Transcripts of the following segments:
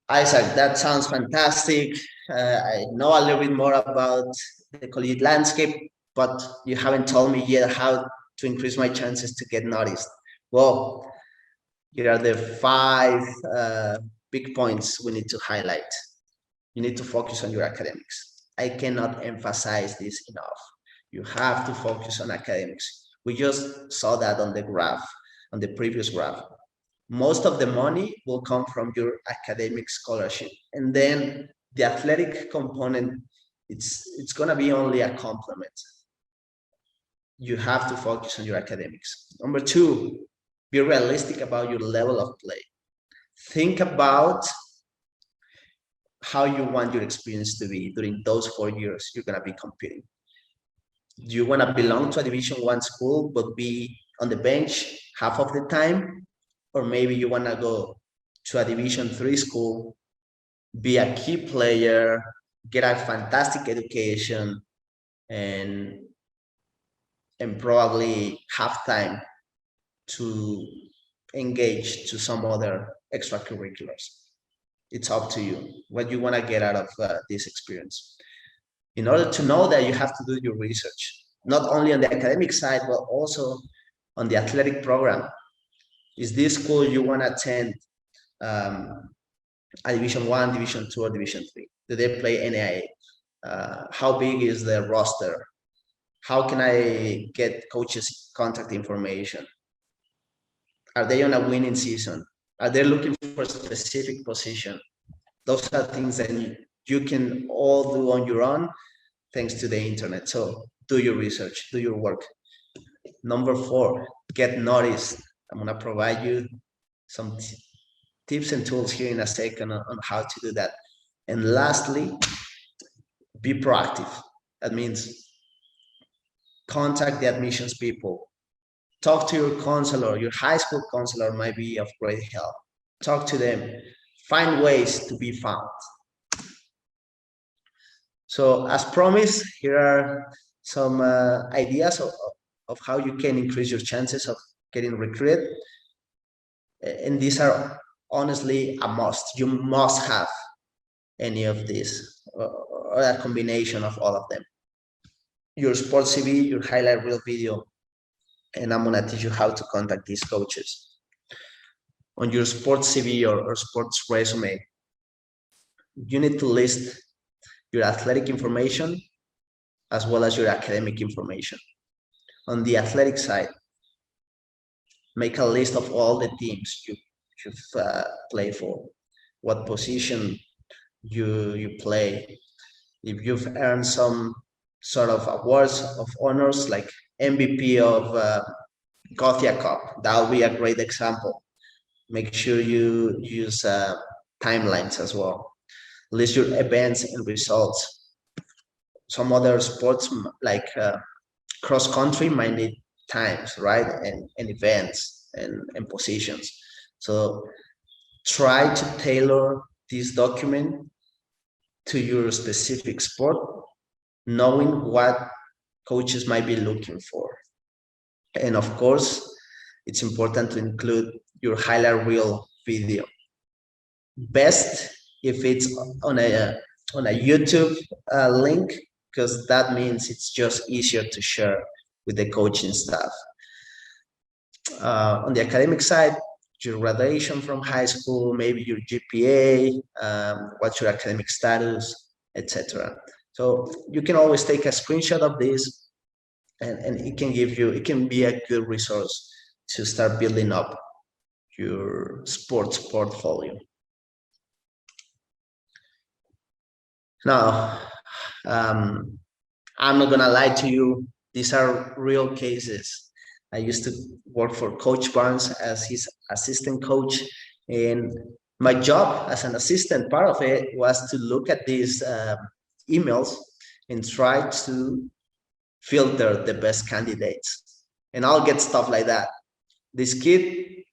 Isaac, that sounds fantastic. I know a little bit more about the collegiate landscape, but you haven't told me yet how to increase my chances to get noticed. Well, here are the five big points we need to highlight. You need to focus on your academics. I cannot emphasize this enough. You have to focus on academics. We just saw that on the graph, on the previous graph. Most of the money will come from your academic scholarship, and then the athletic component, it's going to be only a complement. You have to focus on your academics. Number two, be realistic about your level of play. Think about how you want your experience to be during those 4 years you're going to be competing. Do you want to belong to a Division 1 school but be on the bench half of the time? Or maybe you want to go to a Division 3 school, be a key player, get a fantastic education, and probably have time to engage to some other extracurriculars. It's up to you what you want to get out of this experience. In order to know that, you have to do your research, not only on the academic side, but also on the athletic program. Is this school you want to attend a Division 1, Division 2, or Division 3? Do they play NAIA? How big is the roster? How can I get coaches' contact information? Are they on a winning season? Are they looking for a specific position? Those are things that you can all do on your own thanks to the internet. So do your research, do your work. Number 4, get noticed. I'm going to provide you some tips and tools here in a second on how to do that. And lastly, be proactive. That means contact the admissions people. Talk to your counselor. Your high school counselor might be of great help. Talk to them. Find ways to be found. So as promised, here are some ideas of how you can increase your chances of getting recruited. And these are honestly a must. You must have any of these or a combination of all of them. Your sports CV, your highlight reel video, and I'm going to teach you how to contact these coaches. On your sports CV or sports resume, you need to list your athletic information as well as your academic information. On the athletic side, make a list of all the teams you've played for, what position you play, if you've earned some sort of awards of honors like MVP of Gothia Cup. That would be a great example. Make sure you use timelines as well. List your events and results. Some other sports like cross country might need times, right? And events and positions. So try to tailor this document to your specific sport, knowing what coaches might be looking for. And of course, it's important to include your highlight reel video. Best if it's on a YouTube link, because that means it's just easier to share with the coaching staff. On the academic side, your graduation from high school, maybe your GPA, what's your academic status, etc. So you can always take a screenshot of this, and it can be a good resource to start building up your sports portfolio. Now, I'm not gonna lie to you, these are real cases. I used to work for Coach Barnes as his assistant coach, and my job as an assistant, part of it was to look at these emails and try to filter the best candidates. And I'll get stuff like that. This kid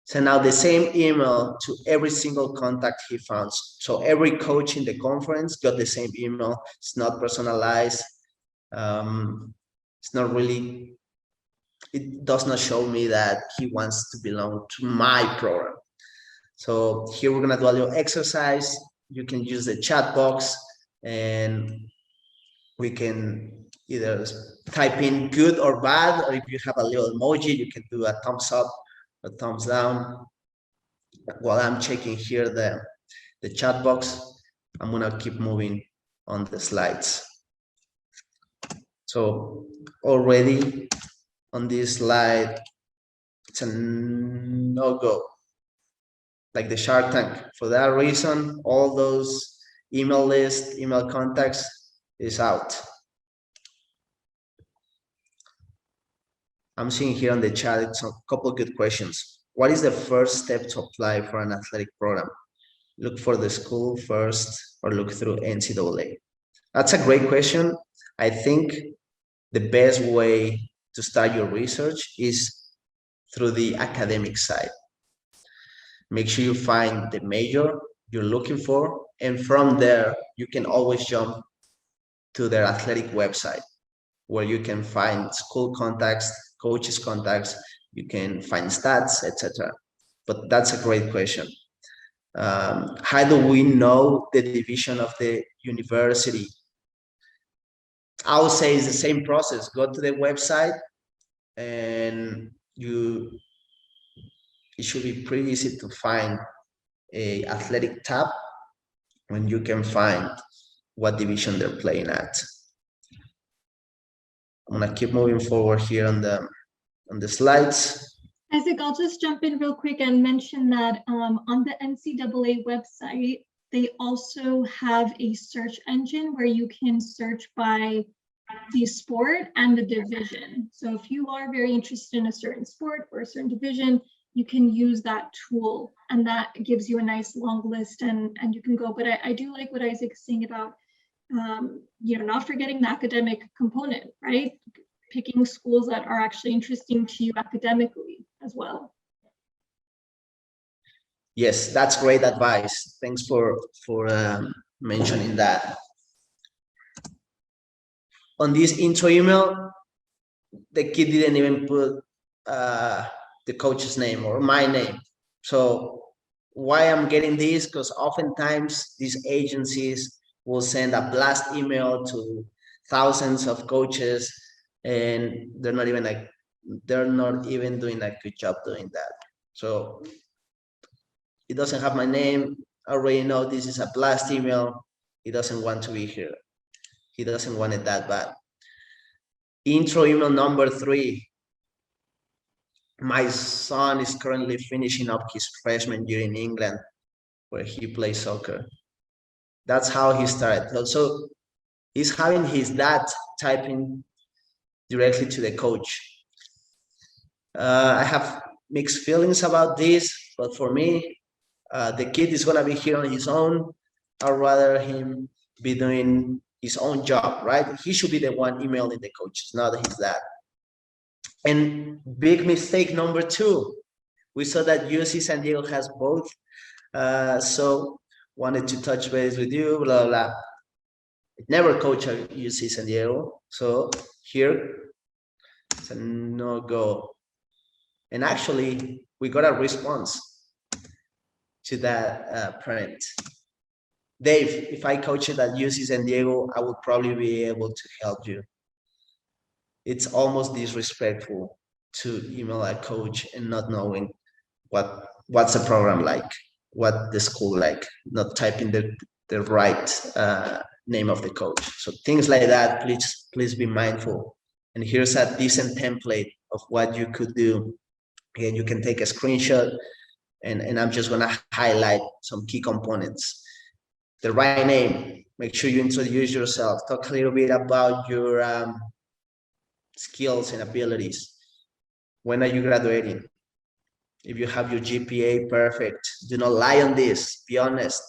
sent out the same email to every single contact he found. So every coach in the conference got the same email. It's not personalized. It's not really, it does not show me that he wants to belong to my program. So here we're gonna do a little exercise. You can use the chat box and we can either type in good or bad, or if you have a little emoji, you can do a thumbs up or thumbs down. While I'm checking here the chat box, I'm gonna keep moving on the slides. So already on this slide, it's a no-go, like the Shark Tank. For that reason, all those email lists, email contacts is out. I'm seeing here on the chat, it's a couple good questions. What is the first step to apply for an athletic program? Look for the school first or look through NCAA? That's a great question. I think the best way to start your research is through the academic side. Make sure you find the major you're looking for, and from there, you can always jump to their athletic website where you can find school contacts, coaches contacts, you can find stats, etc. But that's a great question. How do we know the division of the university? I would say it's the same process. Go to the website and it should be pretty easy to find a athletic tab when you can find what division they're playing at. I'm gonna keep moving forward here on the slides. Isaac, I'll just jump in real quick and mention that on the NCAA website, they also have a search engine where you can search by the sport and the division. So if you are very interested in a certain sport or a certain division, you can use that tool, and that gives you a nice long list, and you can go. But I do like what Isaac's saying about not forgetting the academic component, right? Picking schools that are actually interesting to you academically as well. Yes, that's great advice. Thanks for mentioning that. On this intro email, the kid didn't even put the coach's name or my name. So why I'm getting this? Because oftentimes these agencies will send a blast email to thousands of coaches, and they're not even doing a good job doing that. So it doesn't have my name. I already know this is a blast email. He doesn't want to be here. He doesn't want it that bad. Intro email number 3. My son is currently finishing up his freshman year in England, where he plays soccer. That's how he started. So he's having his dad typing directly to the coach. I have mixed feelings about this, but for me, the kid is gonna be here on his own. I'd rather him be doing his own job, right? He should be the one emailing the coaches, not his dad. And big mistake number 2, we saw that UC San Diego has both. So wanted to touch base with you, blah, blah. Never coach at UC San Diego. So here, it's a no-go. And actually, we got a response to that parent. Dave, if I coach it at UC San Diego, I would probably be able to help you. It's almost disrespectful to email a coach and not knowing what's the program like, what the school like, not typing the right name of the coach. So things like that, please be mindful. And here's a decent template of what you could do. Again, you can take a screenshot, and I'm just gonna highlight some key components. The right name, make sure you introduce yourself, talk a little bit about your skills and abilities. When are you graduating? If you have your GPA, perfect. Do not lie on this, be honest.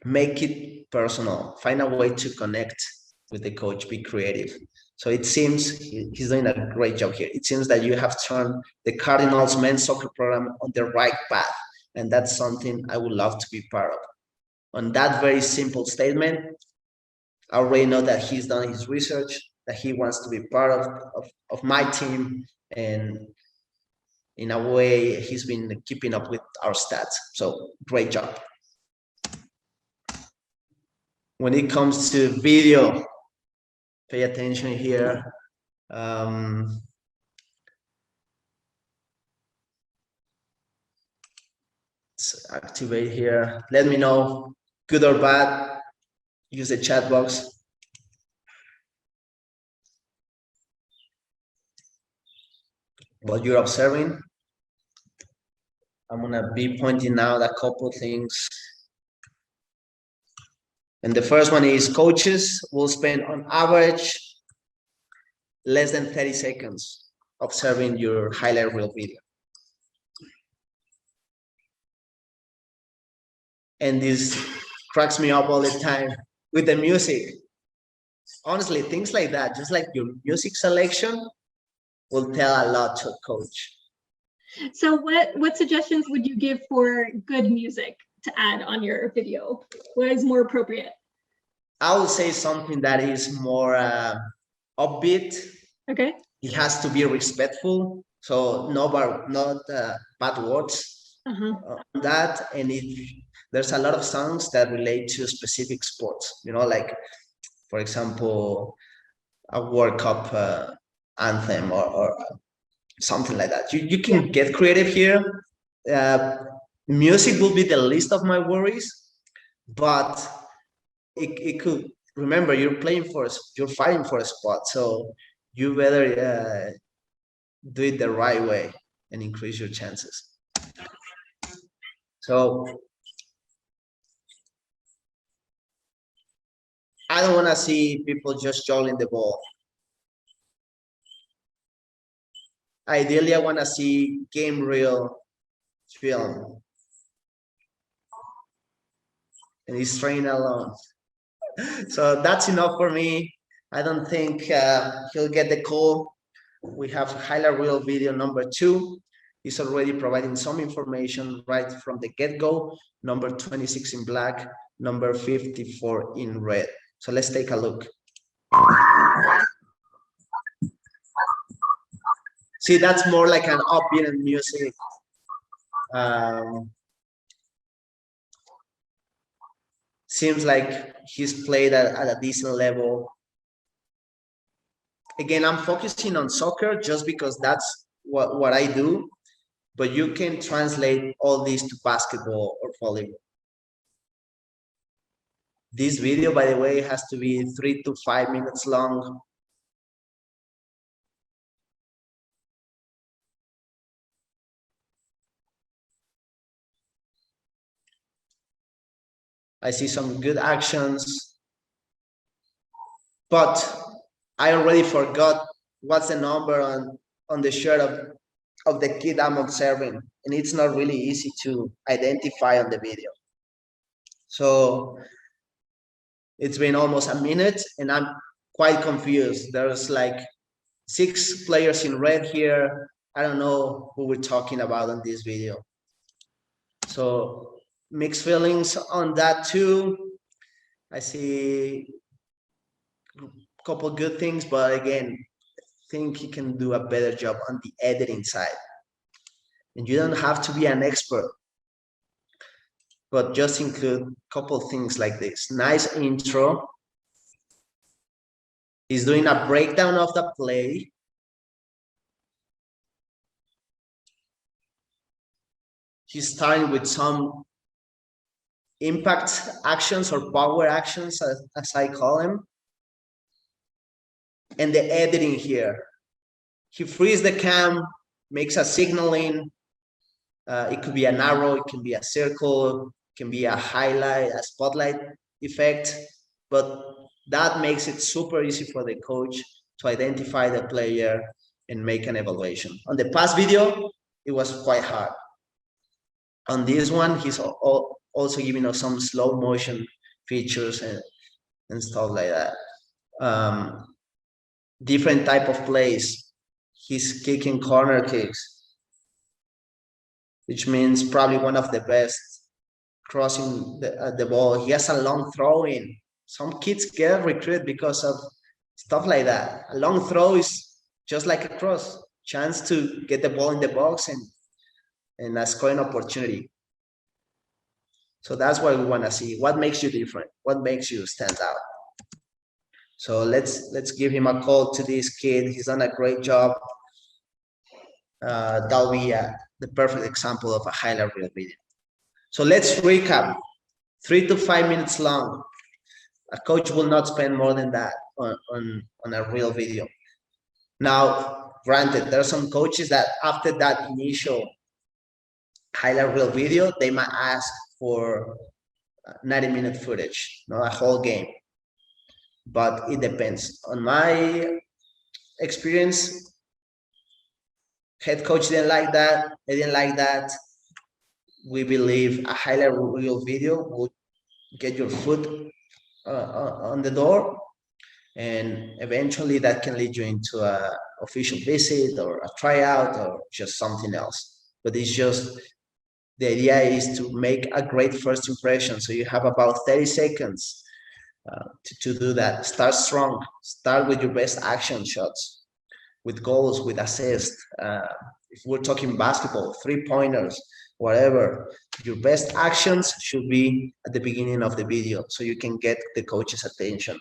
Make it personal. Find a way to connect with the coach, be creative. So it seems he's doing a great job here. It seems that you have turned the Cardinals men's soccer program on the right path. And that's something I would love to be part of. On that very simple statement, I already know that he's done his research, that he wants to be part of my team, and in a way, he's been keeping up with our stats. So great job. When it comes to video, pay attention here. Let's activate here. Let me know, good or bad. Use the chat box. What you're observing. I'm gonna be pointing out a couple things. And the first one is coaches will spend on average less than 30 seconds observing your highlight reel video. And this cracks me up all the time with the music. Honestly, things like that, just like your music selection will tell a lot to a coach. So what suggestions would you give for good music to add on your video? What is more appropriate? I would say something that is more upbeat. Okay. It has to be respectful, so not bad words on that. And there's a lot of songs that relate to specific sports, you know, like, for example, a World Cup anthem or something like that. You can get creative here. Music will be the least of my worries, but it could, remember, you're fighting for a spot, so you better do it the right way and increase your chances. So I don't want to see people just juggling the ball. Ideally, I want to see game reel film. And he's training alone. So that's enough for me. I don't think he'll get the call. We have highlight reel video number 2. He's already providing some information right from the get-go. Number 26 in black, number 54 in red. So let's take a look. See, that's more like an upbeat music. Seems like he's played at a decent level. Again, I'm focusing on soccer just because that's what I do, but you can translate all this to basketball or volleyball. This video, by the way, has to be 3 to 5 minutes long. I see some good actions, but I already forgot what's the number on the shirt of the kid I'm observing, and it's not really easy to identify on the video. So it's been almost a minute and I'm quite confused. There's like 6 players in red here. I don't know who we're talking about on this video. So mixed feelings on that too. I see a couple good things, but again, I think he can do a better job on the editing side. And you don't have to be an expert, but just include a couple things like this. Nice intro. He's doing a breakdown of the play. He's starting with some impact actions or power actions, as I call them. And the editing here. He frees the cam, makes a signaling. It could be an arrow, it can be a circle, it can be a highlight, a spotlight effect. But that makes it super easy for the coach to identify the player and make an evaluation. On the past video, it was quite hard. On this one, he's also giving us some slow motion features and stuff like that. Different type of plays. He's kicking corner kicks, which means probably one of the best crossing the ball. He has a long throw in. Some kids get recruited because of stuff like that. A long throw is just like a cross. chance to get the ball in the box and a scoring opportunity. So that's what we want to see. What makes you different? What makes you stand out? So let's give him a call to this kid. He's done a great job. That'll be the perfect example of a highlight reel video. So let's recap. 3 to 5 minutes long. A coach will not spend more than that on a real video. Now, granted, there are some coaches that after that initial highlight reel video, they might ask for 90-minute footage, not a whole game. But it depends. On my experience, head coach didn't like that. They didn't like that. We believe a highlight reel video would get your foot on the door, and eventually that can lead you into a official visit or a tryout or just something else. But it's just, the idea is to make a great first impression. So you have about 30 seconds to do that. Start strong. Start with your best action shots, with goals, with assists. If we're talking basketball, 3-pointers, whatever, your best actions should be at the beginning of the video so you can get the coach's attention.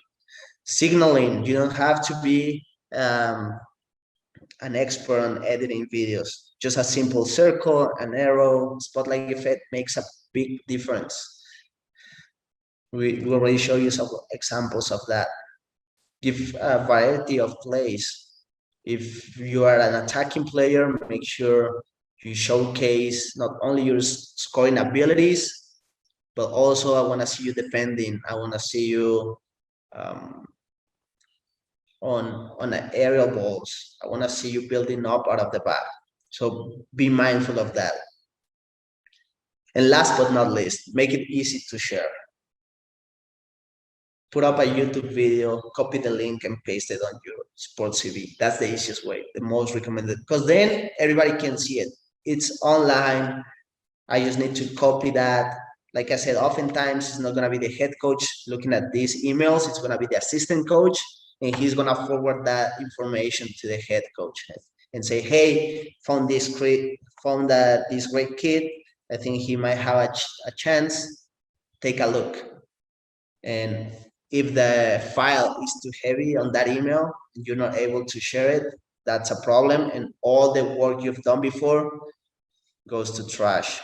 Signaling, you don't have to be an expert on editing videos. Just a simple circle, an arrow, spotlight effect makes a big difference. We already show you some examples of that. Give a variety of plays. If you are an attacking player, make sure you showcase not only your scoring abilities, but also I want to see you defending. I want to see you on the aerial balls. I want to see you building up out of the back. So be mindful of that. And last but not least, make it easy to share. Put up a YouTube video, copy the link and paste it on your sports CV. That's the easiest way, the most recommended, because then everybody can see it. It's online. I just need to copy that. Like I said, oftentimes it's not going to be the head coach looking at these emails. It's going to be the assistant coach, and he's going to forward that information to the head coach and say, hey, found this great kid. I think he might have a chance. Take a look. And if the file is too heavy on that email and you're not able to share it, that's a problem. And all the work you've done before goes to trash.